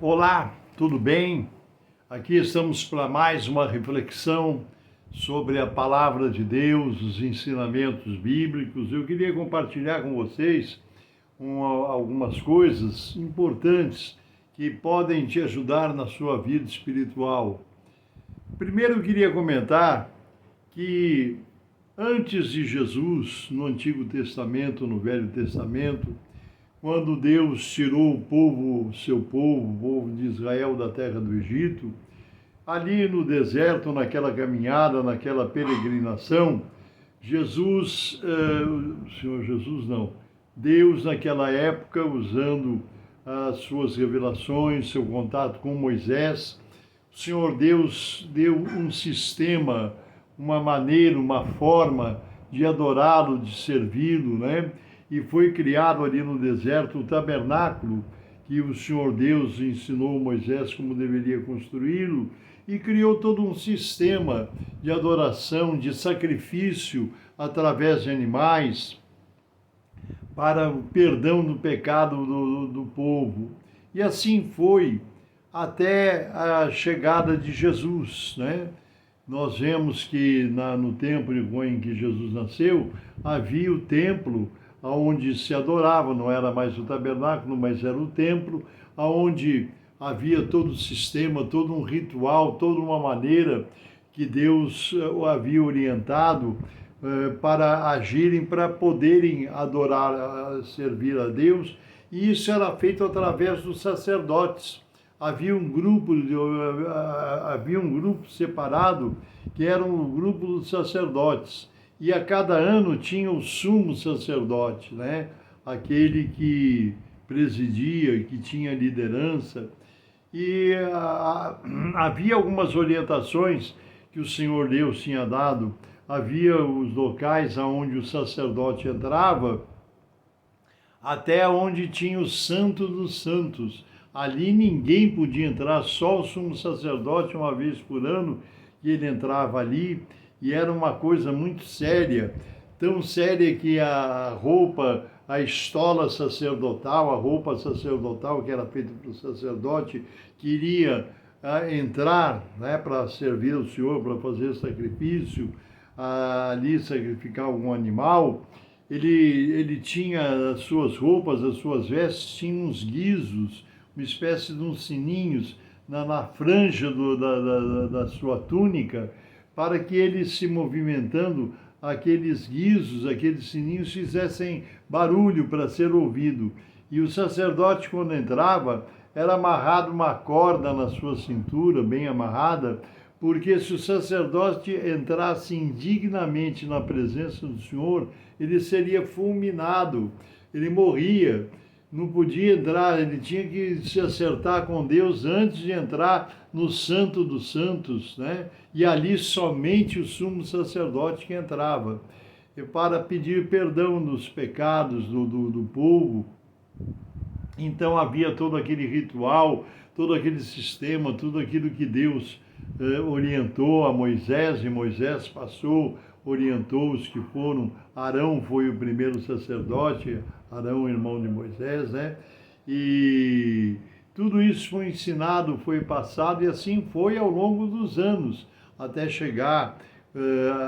Olá, tudo bem? Aqui estamos para mais uma reflexão sobre a palavra de Deus, os ensinamentos bíblicos. Eu queria compartilhar com vocês algumas coisas importantes que podem te ajudar na sua vida espiritual. Primeiro, eu queria comentar que antes de Jesus, no Antigo Testamento, no Velho Testamento, quando Deus tirou seu povo, o povo de Israel da terra do Egito, ali no deserto, naquela caminhada, naquela peregrinação, Senhor Jesus não, Deus naquela época, usando as suas revelações, seu contato com Moisés, o Senhor Deus deu um sistema, uma maneira, uma forma de adorá-lo, de servi-lo, né? E foi criado ali no deserto o tabernáculo, que o Senhor Deus ensinou Moisés como deveria construí-lo, e criou todo um sistema de adoração, de sacrifício através de animais, para o perdão do pecado do povo. E assim foi até a chegada de Jesus, né? Nós vemos que no tempo em que Jesus nasceu, havia o templo onde se adorava, não era mais o tabernáculo, mas era o templo, onde havia todo o sistema, todo um ritual, toda uma maneira que Deus o havia orientado para agirem, para poderem adorar, servir a Deus, e isso era feito através dos sacerdotes. Havia um grupo separado que era um grupo dos sacerdotes, e a cada ano tinha o sumo sacerdote, né? Aquele que presidia, que tinha liderança, e havia algumas orientações que o Senhor Deus tinha dado. Havia os locais aonde o sacerdote entrava, até onde tinha o Santo dos Santos. Ali ninguém podia entrar, só o sumo sacerdote, uma vez por ano, que ele entrava ali, e era uma coisa muito séria, tão séria que a roupa, a estola sacerdotal, a roupa sacerdotal que era feita para o sacerdote, queria entrar, né, para servir ao Senhor, para fazer sacrifício, ali sacrificar algum animal. Ele tinha as suas roupas, as suas vestes, tinham uns guizos, uma espécie de uns sininhos na franja da sua túnica, para que ele, se movimentando, aqueles guizos, aqueles sininhos fizessem barulho para ser ouvido. E o sacerdote, quando entrava, era amarrado uma corda na sua cintura, bem amarrada, porque se o sacerdote entrasse indignamente na presença do Senhor, ele seria fulminado, ele morria, não podia entrar, ele tinha que se acertar com Deus antes de entrar no Santo dos Santos, né? E ali somente o sumo sacerdote que entrava, e para pedir perdão dos pecados do povo. Então havia todo aquele ritual, todo aquele sistema, tudo aquilo que Deus orientou a Moisés, e Moisés passou, orientou os que foram. Arão foi o primeiro sacerdote, Arão, irmão de Moisés, né? E tudo isso foi ensinado, foi passado, e assim foi ao longo dos anos, até chegar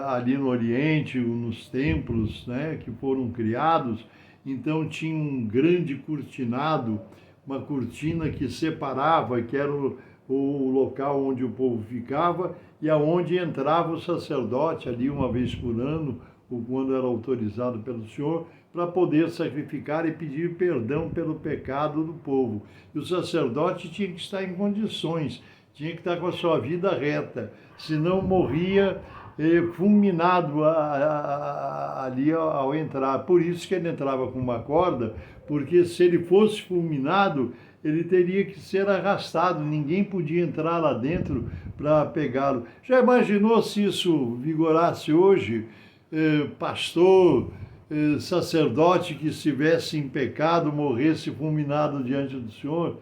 ali no Oriente, nos templos, né, que foram criados. Então tinha um grande cortinado, uma cortina que separava, que era o local onde o povo ficava e aonde entrava o sacerdote ali uma vez por ano, ou quando era autorizado pelo Senhor, para poder sacrificar e pedir perdão pelo pecado do povo. E o sacerdote tinha que estar em condições, tinha que estar com a sua vida reta, senão morria fulminado ali ao entrar. Por isso que ele entrava com uma corda, porque se ele fosse fulminado, ele teria que ser arrastado, ninguém podia entrar lá dentro para pegá-lo. Já imaginou se isso vigorasse hoje? Pastor, sacerdote que estivesse em pecado, morresse fulminado diante do Senhor?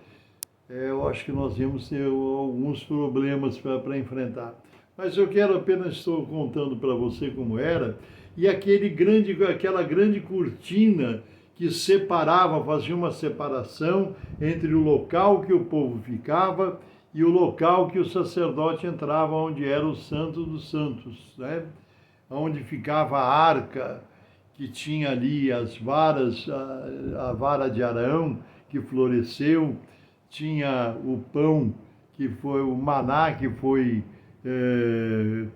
Eu acho que nós íamos ter alguns problemas para enfrentar. Mas eu quero apenas, estou contando para você como era, e aquela grande cortina que separava, fazia uma separação entre o local que o povo ficava e o local que o sacerdote entrava, onde era o Santo dos Santos, né? Onde ficava a arca, que tinha ali as varas, a vara de Arão, que floresceu, tinha o pão, que foi o maná, que foi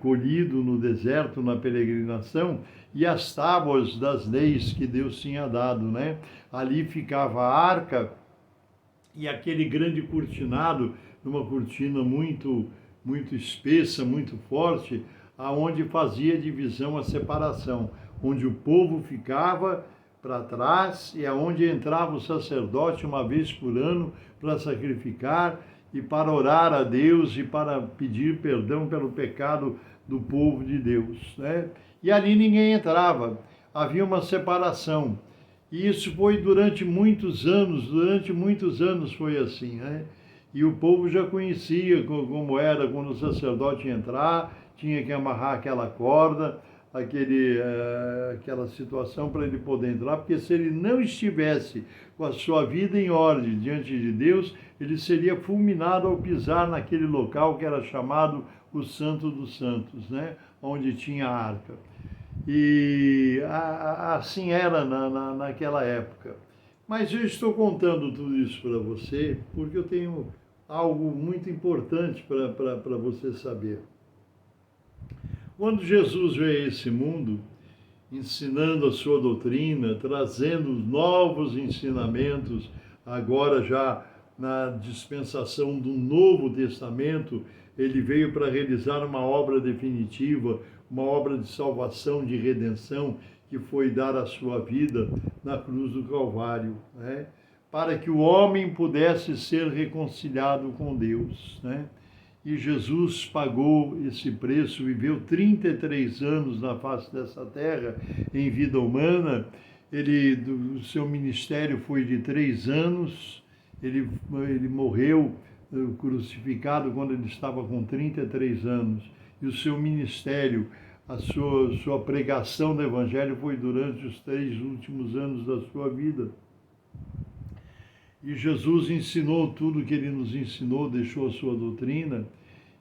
colhido no deserto, na peregrinação, e as tábuas das leis que Deus tinha dado, né? Ali ficava a arca e aquele grande cortinado, uma cortina muito espessa, muito forte, aonde fazia divisão, a separação, onde o povo ficava para trás e aonde entrava o sacerdote uma vez por ano para sacrificar e para orar a Deus e para pedir perdão pelo pecado do povo de Deus, né? E ali ninguém entrava, havia uma separação. E isso foi durante muitos anos foi assim, né? E o povo já conhecia como era quando o sacerdote ia entrar, tinha que amarrar aquela corda, aquela situação para ele poder entrar, porque se ele não estivesse com a sua vida em ordem diante de Deus, ele seria fulminado ao pisar naquele local que era chamado o Santo dos Santos, né? Onde tinha a arca. E assim era naquela época. Mas eu estou contando tudo isso para você porque eu tenho algo muito importante para você saber. Quando Jesus veio a esse mundo, ensinando a sua doutrina, trazendo novos ensinamentos, agora já na dispensação do Novo Testamento, ele veio para realizar uma obra definitiva, uma obra de salvação, de redenção, que foi dar a sua vida na cruz do Calvário, né? Para que o homem pudesse ser reconciliado com Deus, né? E Jesus pagou esse preço, viveu 33 anos na face dessa terra, em vida humana. O seu ministério foi de 3 anos, ele morreu crucificado quando ele estava com 33 anos. E o seu ministério, a sua pregação do Evangelho foi durante os 3 últimos anos da sua vida. E Jesus ensinou tudo o que ele nos ensinou, deixou a sua doutrina,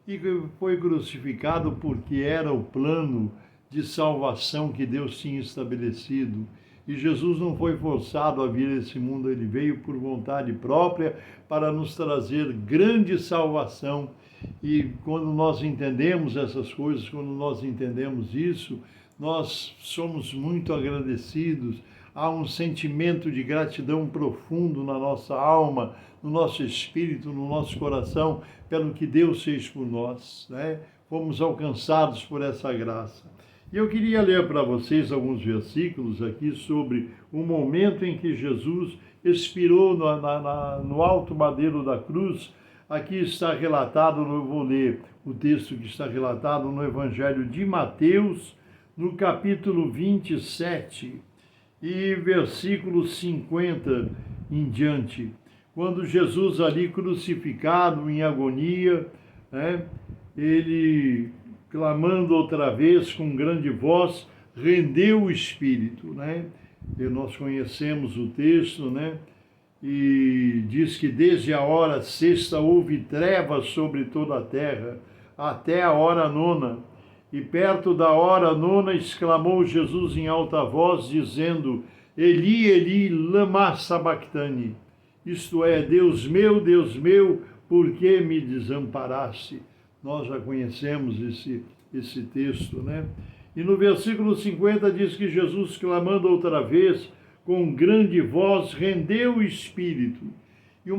e foi crucificado porque era o plano de salvação que Deus tinha estabelecido. E Jesus não foi forçado a vir a esse mundo, ele veio por vontade própria para nos trazer grande salvação. E quando nós entendemos essas coisas, quando nós entendemos isso, nós somos muito agradecidos. Há um sentimento de gratidão profundo na nossa alma, no nosso espírito, no nosso coração, pelo que Deus fez por nós, né? Fomos alcançados por essa graça. E eu queria ler para vocês alguns versículos aqui sobre o momento em que Jesus expirou no alto madeiro da cruz. Aqui está relatado, eu vou ler o texto que está relatado no Evangelho de Mateus, no capítulo 27, e versículo 50 em diante. Quando Jesus ali crucificado em agonia, né, ele, clamando outra vez com grande voz, rendeu o Espírito, né? E nós conhecemos o texto, né? E diz que desde a hora sexta houve trevas sobre toda a terra, até a hora nona. E perto da hora nona exclamou Jesus em alta voz, dizendo: Eli, Eli, lama sabachthani. Isto é, Deus meu, por que me desamparaste? Nós já conhecemos esse texto, né? E no versículo 50 diz que Jesus, clamando outra vez, com grande voz, rendeu o Espírito. E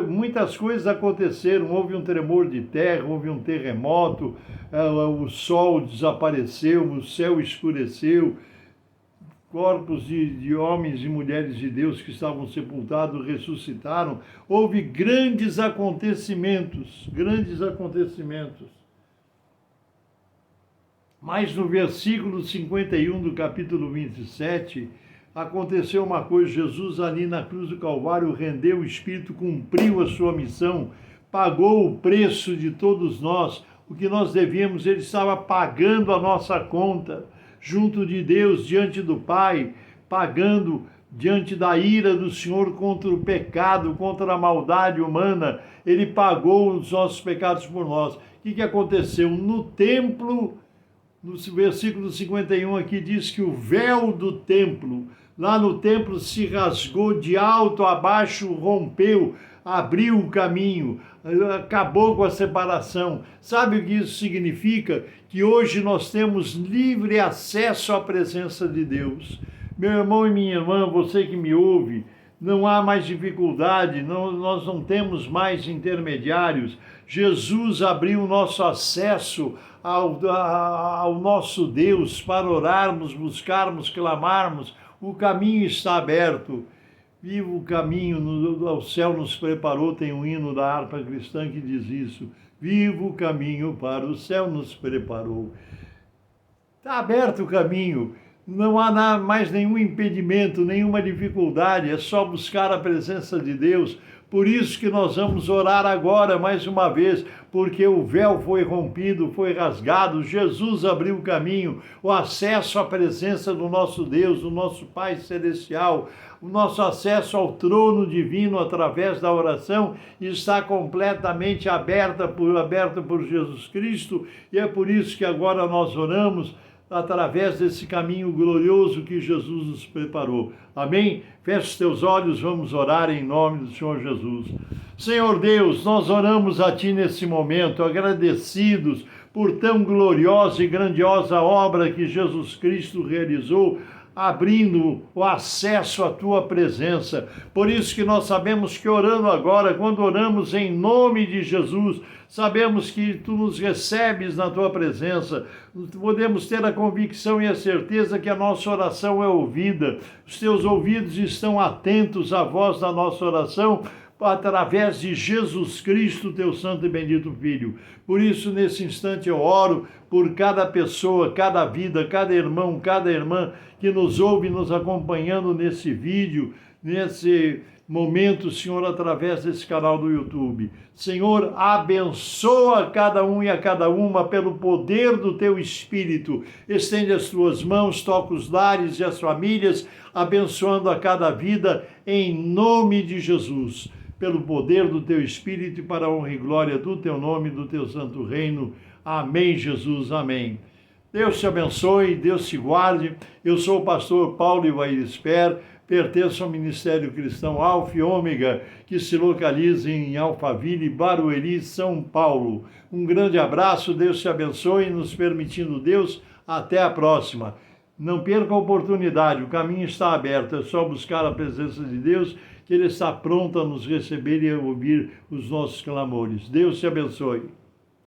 muitas coisas aconteceram, houve um tremor de terra, houve um terremoto, o sol desapareceu, o céu escureceu, corpos de homens e mulheres de Deus que estavam sepultados ressuscitaram, houve grandes acontecimentos. Mas no versículo 51 do capítulo 27, aconteceu uma coisa: Jesus ali na cruz do Calvário rendeu o Espírito, cumpriu a sua missão, pagou o preço de todos nós, o que nós devíamos. Ele estava pagando a nossa conta junto de Deus, diante do Pai, pagando diante da ira do Senhor contra o pecado, contra a maldade humana. Ele pagou os nossos pecados por nós. O que aconteceu? No templo, no versículo 51 aqui diz que o véu do templo, lá no templo se rasgou de alto a baixo, rompeu, abriu o caminho, acabou com a separação. Sabe o que isso significa? Que hoje nós temos livre acesso à presença de Deus. Meu irmão e minha irmã, você que me ouve, não há mais dificuldade, nós não temos mais intermediários. Jesus abriu o nosso acesso ao nosso Deus para orarmos, buscarmos, clamarmos. O caminho está aberto. Viva o caminho, ao céu nos preparou, tem um hino da harpa cristã que diz isso. Viva o caminho para o céu nos preparou. Está aberto o caminho, não há mais nenhum impedimento, nenhuma dificuldade, é só buscar a presença de Deus. Por isso que nós vamos orar agora mais uma vez, porque o véu foi rompido, foi rasgado, Jesus abriu o caminho, o acesso à presença do nosso Deus, do nosso Pai Celestial, o nosso acesso ao trono divino através da oração está completamente aberto por Jesus Cristo, e é por isso que agora nós oramos através desse caminho glorioso que Jesus nos preparou. Amém? Feche os teus olhos, vamos orar em nome do Senhor Jesus. Senhor Deus, nós oramos a Ti nesse momento, agradecidos por tão gloriosa e grandiosa obra que Jesus Cristo realizou, abrindo o acesso à Tua presença. Por isso que nós sabemos que orando agora, quando oramos em nome de Jesus, sabemos que Tu nos recebes na Tua presença. Podemos ter a convicção e a certeza que a nossa oração é ouvida. Os Teus ouvidos estão atentos à voz da nossa oração, através de Jesus Cristo, Teu santo e bendito Filho. Por isso, nesse instante, eu oro por cada pessoa, cada vida, cada irmão, cada irmã que nos ouve, nos acompanhando nesse vídeo, nesse momento, Senhor, através desse canal do YouTube. Senhor, abençoa cada um e a cada uma pelo poder do Teu Espírito. Estende as Tuas mãos, toca os lares e as famílias, abençoando a cada vida, em nome de Jesus. Pelo poder do Teu Espírito e para a honra e glória do Teu nome, do Teu santo reino. Amém, Jesus, amém. Deus te abençoe, Deus te guarde. Eu sou o pastor Paulo Ivair Sper, pertenço ao Ministério Cristão Alfa e Ômega, que se localiza em Alphaville, Barueri, São Paulo. Um grande abraço, Deus te abençoe, nos permitindo Deus, até a próxima. Não perca a oportunidade, o caminho está aberto, é só buscar a presença de Deus, que Ele está pronto a nos receber e a ouvir os nossos clamores. Deus te abençoe.